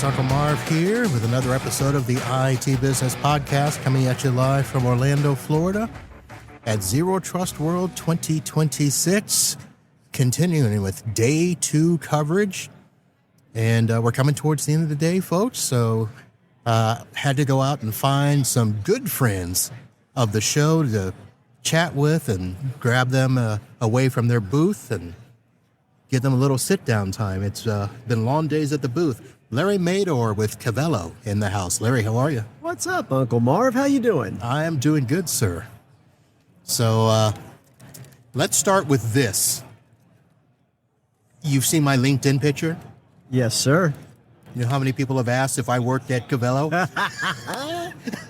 guys, Uncle Marv here with another episode of the IT Business Podcast, coming at you live from Orlando, Florida at Zero Trust World 2026, continuing with day 2 coverage. And we're coming towards the end of the day, folks, so had to go out and find some good friends of the show to chat with and grab them away from their booth and give them a little sit-down time. It's been long days at the booth. Larry Meador with Cavello in the house. Larry, how are you? What's up, Uncle Marv? How you doing? I am doing good, sir. So let's start with this. You've seen my LinkedIn picture? Yes, sir. You know how many people have asked if I worked at Cavello?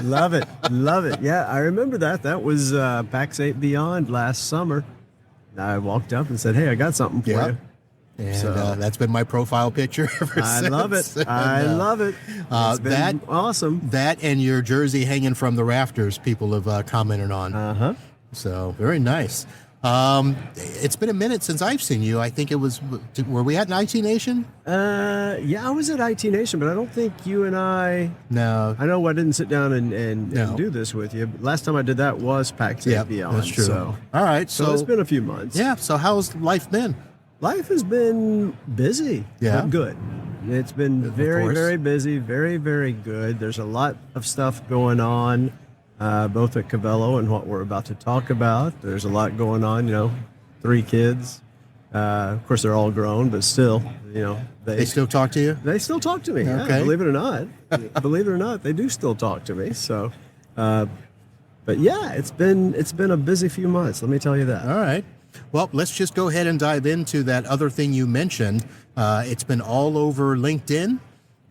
Love it. Love it. Yeah, I remember that. That was PAX 8 Beyond last summer. I walked up and said, hey, I got something for you. And that's been my profile picture ever I since. love it. And, I love it. It's been awesome. That and your jersey hanging from the rafters, people have commented on. Uh-huh. So, very nice. It's been a minute since I've seen you. I think it was, were we at IT Nation? Yeah, I was at IT Nation, but I don't think you and I... No. I know I didn't sit down and do this with you. Last time I did that was PAX 8 Beyond. That's true. So. All right. So it's been a few months. Yeah. So how's life been? Life has been busy, but good. It's been very, very busy, very, very good. There's a lot of stuff going on, both at Cavello and what we're about to talk about. There's a lot going on, 3 kids. Of course, they're all grown, but still, They still talk to you? They still talk to me, okay. Yeah, believe it or not. Believe it or not, they do still talk to me. So, but yeah, it's been a busy few months, let me tell you that. All right. Well, let's just go ahead and dive into that other thing you mentioned. It's been all over LinkedIn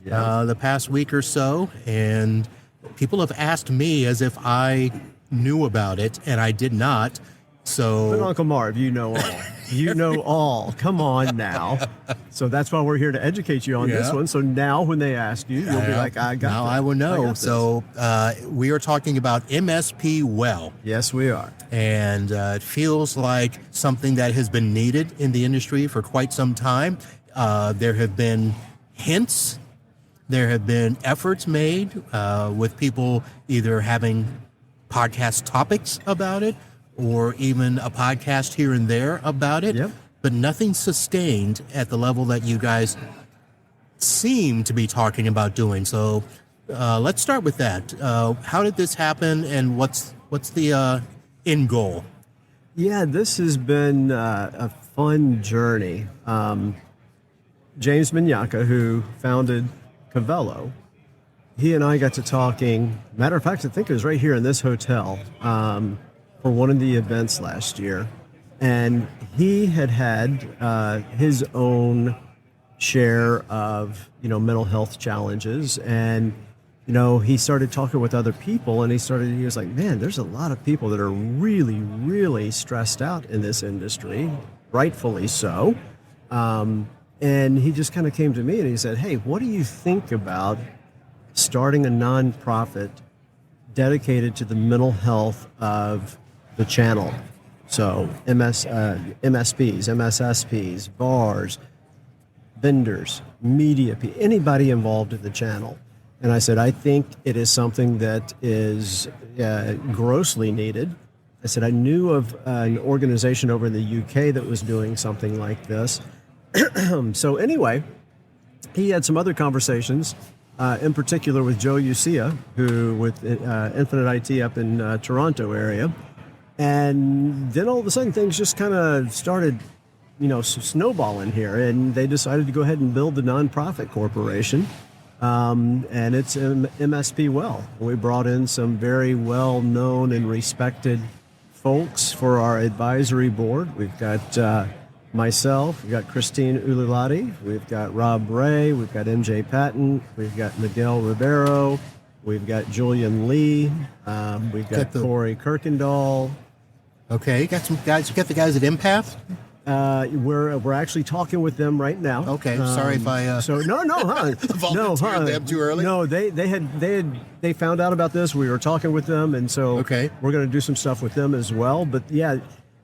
the past week or so, and people have asked me as if I knew about it, and I did not. So, but Uncle Marv, you know all. You know all. Come on now. So that's why we're here to educate you on this one. So now when they ask you, you'll be like, I got Now this. I will know. So we are talking about MSP Well. Yes, we are. And it feels like something that has been needed in the industry for quite some time. There have been hints. There have been efforts made with people either having podcast topics about it or even a podcast here and there about it. Yep. But nothing sustained at the level that you guys seem to be talking about doing. So let's start with that. How did this happen, and what's the end goal? Yeah, this has been a fun journey. James Minyaka, who founded Cavello, he and I got to talking. Matter of fact, I think it was right here in this hotel for one of the events last year. And he had his own share of, mental health challenges. And, he started talking with other people, and he was like, man, there's a lot of people that are really, really stressed out in this industry, rightfully so. And he just kind of came to me and he said, hey, what do you think about starting a nonprofit dedicated to the mental health of the channel? So MSPs, MSSPs, VARs, vendors, media, anybody involved in the channel. And I said, I think it is something that is grossly needed. I said, I knew of an organization over in the UK that was doing something like this. So anyway, he had some other conversations, in particular with Joe Ucia, who with Infinite IT up in Toronto area. And then all of a sudden things just kind of started, snowballing here, and they decided to go ahead and build the nonprofit corporation. And it's MSP Well. We brought in some very well-known and respected folks for our advisory board. We've got myself, we've got Christine Ulilati, we've got Rob Ray, we've got MJ Patton, we've got Miguel Rivero, we've got Julian Lee, we've got Corey Kirkendall. Okay, you got some guys. You got the guys at Empath? We're actually talking with them right now. Okay, sorry if I volunteered them too early. No, they found out about this. We were talking with them, and so we're going to do some stuff with them as well. But yeah,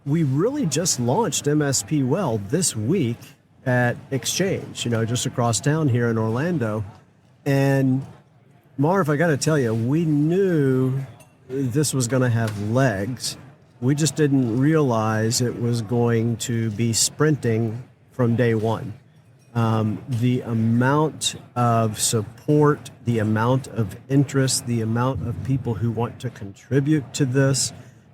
we really just launched MSP Well this week at Exchange, just across town here in Orlando. And Marv, I got to tell you, we knew this was going to have legs. We just didn't realize it was going to be sprinting from day one. The amount of support, the amount of interest, the amount of people who want to contribute to this,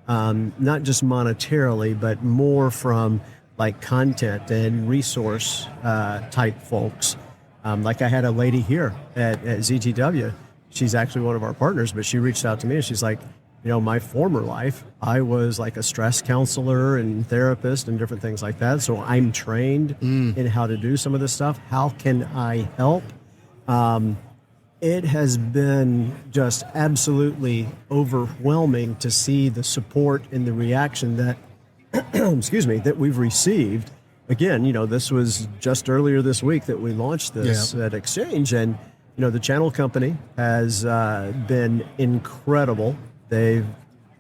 not just monetarily, but more from like content and resource type folks. Like I had a lady here at ZTW. She's actually one of our partners, but she reached out to me and she's like, my former life, I was like a stress counselor and therapist and different things like that. So I'm trained in how to do some of this stuff. How can I help? It has been just absolutely overwhelming to see the support and the reaction that, excuse me, that we've received. Again, this was just earlier this week that we launched this at Exchange, and the channel company has been incredible. They've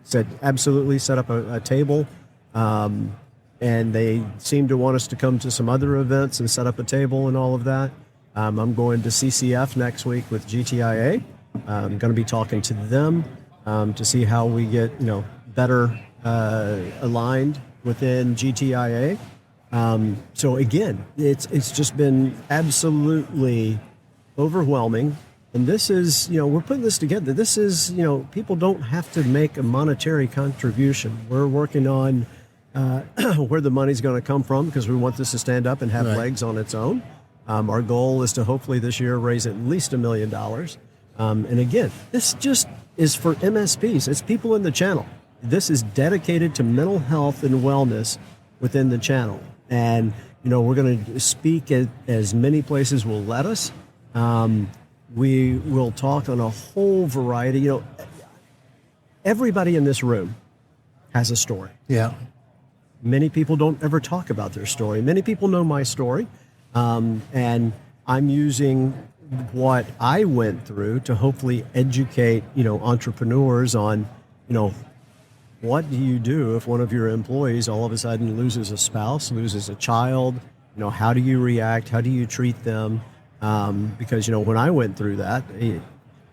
said absolutely set up a table, and they seem to want us to come to some other events and set up a table and all of that. I'm going to CCF next week with GTIA. I'm going to be talking to them to see how we get better aligned within GTIA. So again, it's just been absolutely overwhelming. And this is, we're putting this together. This is, people don't have to make a monetary contribution. We're working on where the money's going to come from because we want this to stand up and have legs on its own. Our goal is to hopefully this year raise at least $1 million. And again, this just is for MSPs. It's people in the channel. This is dedicated to mental health and wellness within the channel. And, we're going to speak at as many places will let us. We will talk on a whole variety. Everybody in this room has a story. Yeah. Many people don't ever talk about their story. Many people know my story. And I'm using what I went through to hopefully educate, entrepreneurs on, what do you do if one of your employees all of a sudden loses a spouse, loses a child? How do you react? How do you treat them? Because, when I went through that, it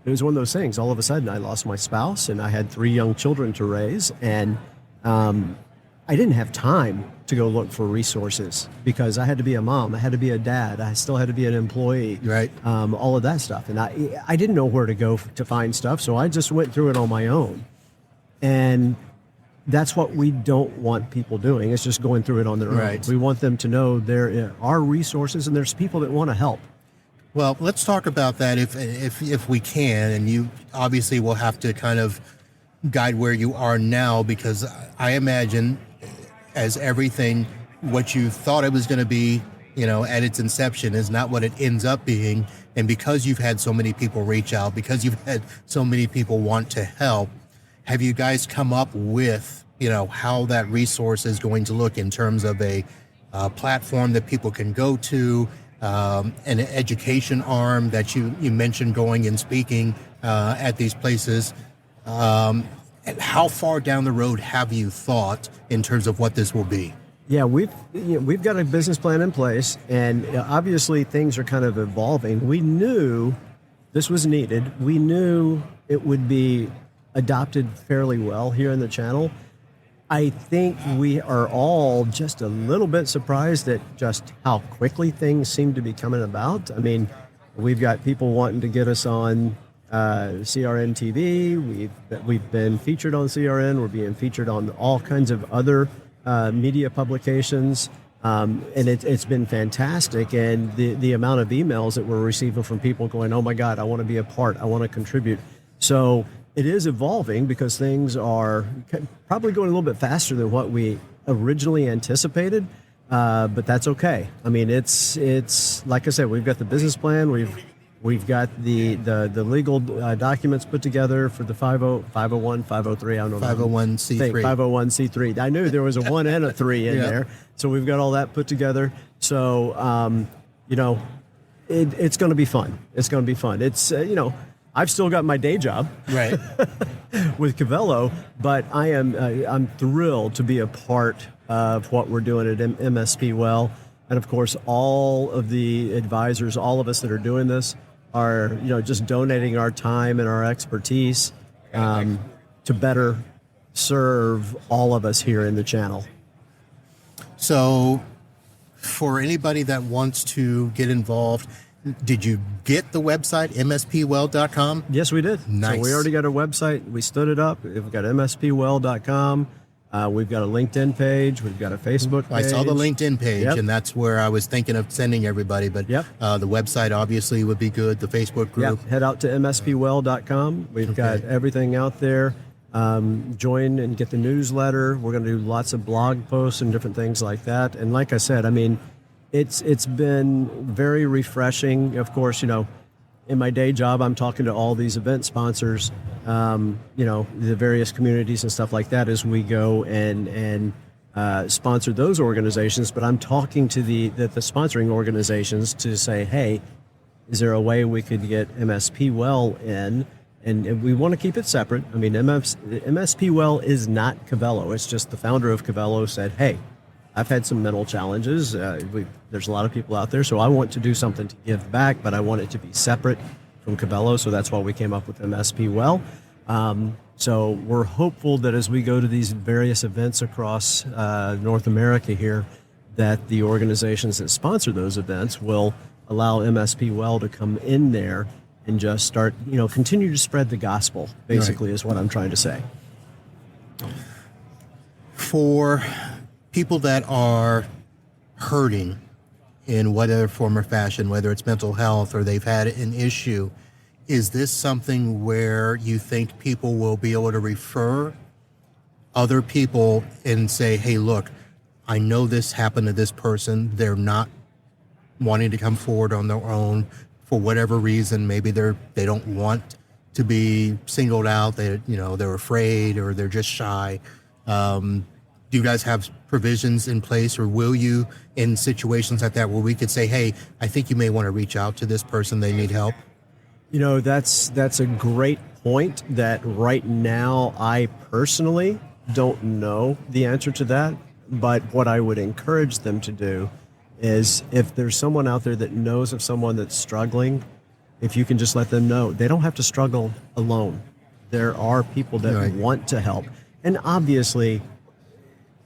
was one of those things. All of a sudden, I lost my spouse and I had 3 young children to raise. And I didn't have time to go look for resources because I had to be a mom. I had to be a dad. I still had to be an employee. Right. All of that stuff. And I didn't know where to go to find stuff. So I just went through it on my own. And that's what we don't want people doing. It's just going through it on their own. We want them to know there are resources and there's people that want to help. Well, let's talk about that if we can, and you obviously will have to kind of guide where you are now, because I imagine as everything, what you thought it was going to be, at its inception is not what it ends up being. And because you've had so many people reach out, because you've had so many people want to help, have you guys come up with, how that resource is going to look in terms of a platform that people can go to, an education arm that you mentioned going and speaking at these places? And how far down the road have you thought in terms of what this will be? Yeah, we've got a business plan in place, and obviously things are kind of evolving. We knew this was needed. We knew it would be adopted fairly well here in the channel. I think we are all just a little bit surprised at just how quickly things seem to be coming about. I mean, we've got people wanting to get us on CRN TV. We've been featured on CRN. We're being featured on all kinds of other media publications. And it's been fantastic. And the amount of emails that we're receiving from people going, oh my God, I want to be a part. I want to contribute. So it is evolving because things are probably going a little bit faster than what we originally anticipated, but that's okay. I mean, it's like I said, we've got the business plan, we've got the legal documents put together for the 501, 503. I don't know. 501c3. 501c3. I knew there was a 1 and a 3 in there, so we've got all that put together. So it's going to be fun. It's going to be fun. It's I've still got my day job, right, with Cavello, but I'm thrilled to be a part of what we're doing at MSP Well, and of course all of the advisors, all of us that are doing this, are, just donating our time and our expertise to better serve all of us here in the channel. So for anybody that wants to get involved, did you get the website, mspwell.com? Yes, we did. Nice. So we already got a website. We stood it up. We've got mspwell.com. We've got a LinkedIn page. We've got a Facebook page. I saw the LinkedIn page, Yep. and that's where I was thinking of sending everybody. But Yep. The website obviously would be good, the Facebook group. Yeah, head out to mspwell.com. We've got everything out there. Join and get the newsletter. We're going to do lots of blog posts and different things like that. And like I said, I mean, it's been very refreshing. Of course, in my day job, I'm talking to all these event sponsors, the various communities and stuff like that as we go and sponsor those organizations. But I'm talking to the sponsoring organizations to say, hey, is there a way we could get MSP Well in? And we want to keep it separate. I mean, MSP Well is not Cavello. It's just the founder of Cavello said, hey, I've had some mental challenges. There's a lot of people out there, so I want to do something to give back, but I want it to be separate from Cavello, so that's why we came up with MSP Well. So we're hopeful that as we go to these various events across North America here, that the organizations that sponsor those events will allow MSP Well to come in there and just start, continue to spread the gospel, basically, is what I'm trying to say. For people that are hurting in whatever form or fashion, whether it's mental health or they've had an issue, is this something where you think people will be able to refer other people and say, hey, look, I know this happened to this person. They're not wanting to come forward on their own for whatever reason. Maybe they don't want to be singled out. They're afraid or they're just shy. Do you guys have provisions in place, or will you, in situations like that where we could say, hey, I think you may want to reach out to this person, they need help? That's a great point that right now I personally don't know the answer to that. But what I would encourage them to do is, if there's someone out there that knows of someone that's struggling, if you can just let them know, they don't have to struggle alone. There are people that want to help. And obviously,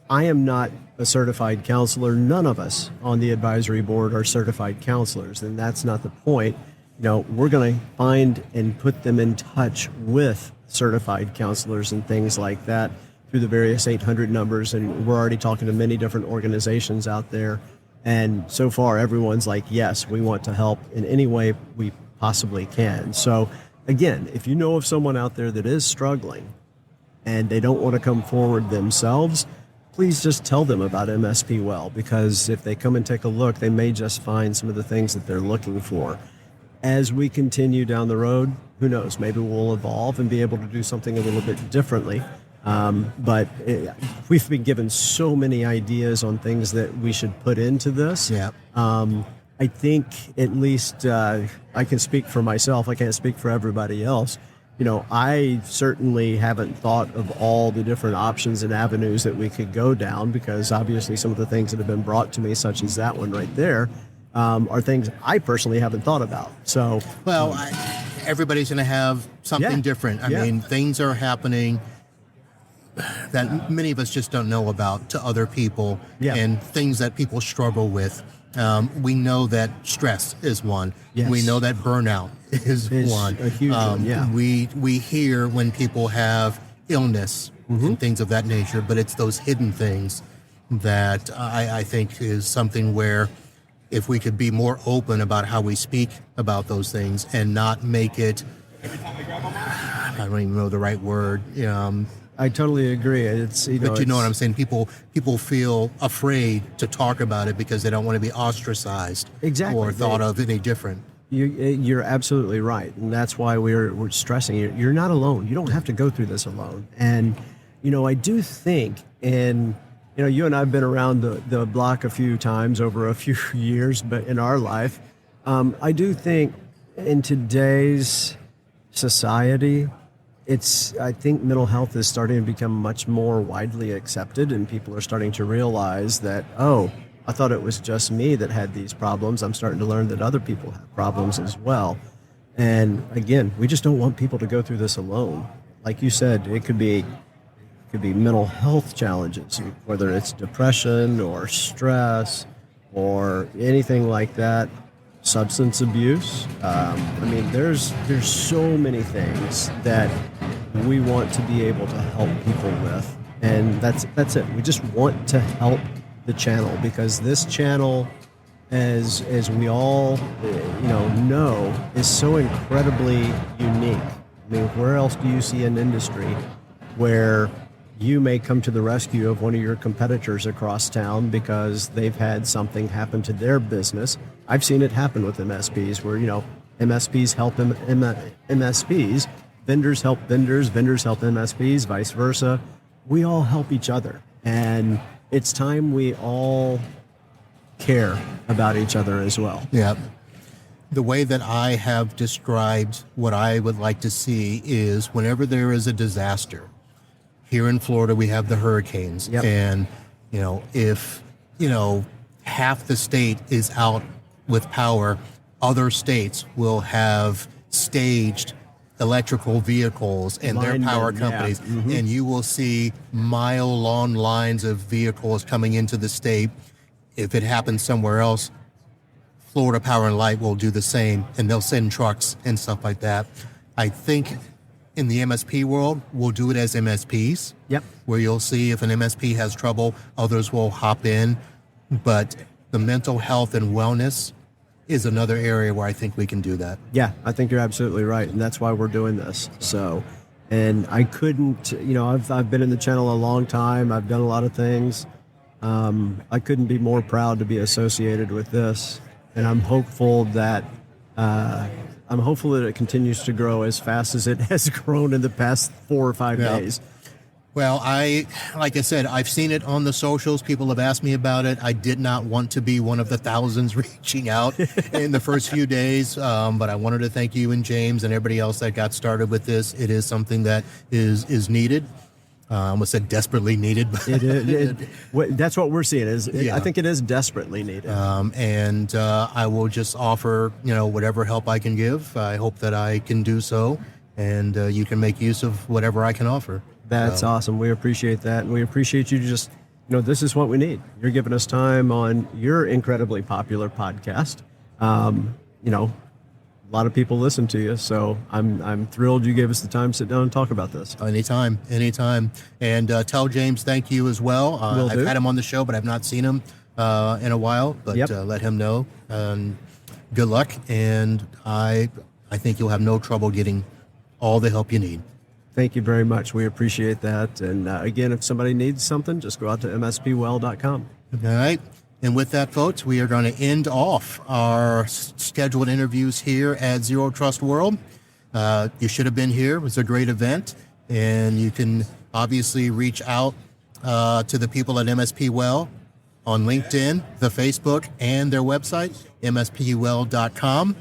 I am not a certified counselor. None of us on the advisory board are certified counselors, and that's not the point. We're going to find and put them in touch with certified counselors and things like that through the various 800 numbers, and we're already talking to many different organizations out there. And so far, everyone's like, yes, we want to help in any way we possibly can. So again, if you know of someone out there that is struggling and they don't want to come forward themselves, please just tell them about MSP Well, because if they come and take a look, they may just find some of the things that they're looking for. As we continue down the road, who knows, maybe we'll evolve and be able to do something a little bit differently. But we've been given so many ideas on things that we should put into this. Yeah. I think at least I can speak for myself. I can't speak for everybody else. I certainly haven't thought of all the different options and avenues that we could go down, because obviously some of the things that have been brought to me, such as that one right there, are things I personally haven't thought about. So, well, everybody's going to have something different. I mean, things are happening that many of us just don't know about to other people, and things that people struggle with. We know that stress is one. Yes. We know that burnout is one. A huge one, We hear when people have illness and things of that nature, but it's those hidden things that I think is something where if we could be more open about how we speak about those things and not make it, I don't even know the right word. I totally agree. But you know what I'm saying? People feel afraid to talk about it because they don't want to be ostracized, or thought of any different. You're absolutely right, and that's why we're stressing you're not alone. You don't have to go through this alone. And I do think, and you and I've been around the block a few times over a few years, but in our life, I do think in today's society, I think mental health is starting to become much more widely accepted, and people are starting to realize that, I thought it was just me that had these problems. I'm starting to learn that other people have problems as well. And again, we just don't want people to go through this alone. Like you said, it could be mental health challenges, whether it's depression or stress or anything like that, substance abuse. There's so many things that we want to be able to help people with, and that's it. We just want to help the channel, because this channel, as we all know, is so incredibly unique. I mean, where else do you see an industry where you may come to the rescue of one of your competitors across town because they've had something happen to their business? I've seen it happen with MSPs where, MSPs help MSPs, vendors help vendors, vendors help MSPs, vice versa. We all help each other. And it's time we all care about each other as well. Yeah. The way that I have described what I would like to see is whenever there is a disaster, here in Florida, we have the hurricanes. Yep. And, if, half the state is out with power, other states will have staged electrical vehicles and their power companies. Yeah. Mm-hmm. And you will see mile-long lines of vehicles coming into the state. If it happens somewhere else, Florida Power and Light will do the same, and they'll send trucks and stuff like that. I think in the MSP world, we'll do it as MSPs. Yep. Where you'll see if an MSP has trouble, others will hop in. But the mental health and wellness is another area where I think we can do that. Yeah, I think you're absolutely right, and that's why we're doing this. So, and I couldn't, I've been in the channel a long time. I've done a lot of things. I couldn't be more proud to be associated with this, and I'm hopeful that it continues to grow as fast as it has grown in the past 4 or 5 days. Well, like I said, I've seen it on the socials. People have asked me about it. I did not want to be one of the thousands reaching out in the first few days, but I wanted to thank you and James and everybody else that got started with this. It is something that is needed. I almost said desperately needed. But that's what we're seeing. I think it is desperately needed. And I will just offer, whatever help I can give. I hope that I can do so, and you can make use of whatever I can offer. That's awesome. We appreciate that, and we appreciate you just, this is what we need. You're giving us time on your incredibly popular podcast. A lot of people listen to you, so I'm thrilled you gave us the time to sit down and talk about this. Anytime. And tell James thank you as well. I've had him on the show, but I've not seen him in a while. But let him know. Good luck, and I think you'll have no trouble getting all the help you need. Thank you very much. We appreciate that. And again, if somebody needs something, just go out to mspwell.com. All right. And with that, folks, we are going to end off our scheduled interviews here at Zero Trust World. You should have been here. It was a great event. And you can obviously reach out to the people at MSP Well on LinkedIn, the Facebook, and their website, mspwell.com.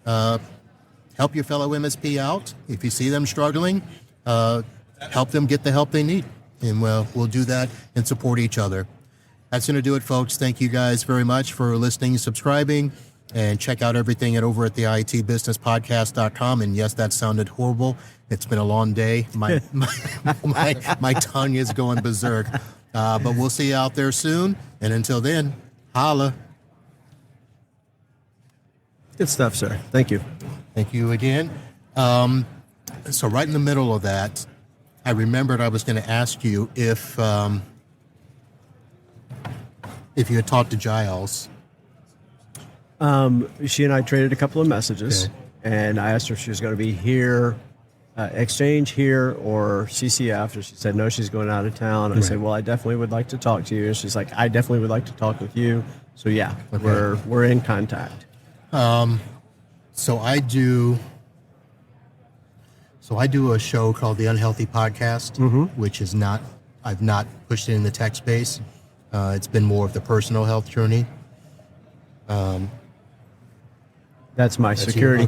Help your fellow MSP out. If you see them struggling, help them get the help they need. And we'll do that and support each other. That's going to do it, folks. Thank you guys very much for listening, subscribing, and check out everything over at the ITBusinessPodcast.com. And yes, that sounded horrible. It's been a long day. My tongue is going berserk. But we'll see you out there soon. And until then, holla. Good stuff, sir. Thank you. Thank you again. So right in the middle of that, I remembered I was going to ask you if you had talked to Giles. She and I traded a couple of messages, and I asked her if she was going to be here, Exchange here or CCF, and she said no, she's going out of town. I said, well, I definitely would like to talk to you. And she's like, I definitely would like to talk with you. So yeah, we're in contact. So I do a show called The Unhealthy Podcast, which is I've not pushed it in the tech space. It's been more of the personal health journey. That's my security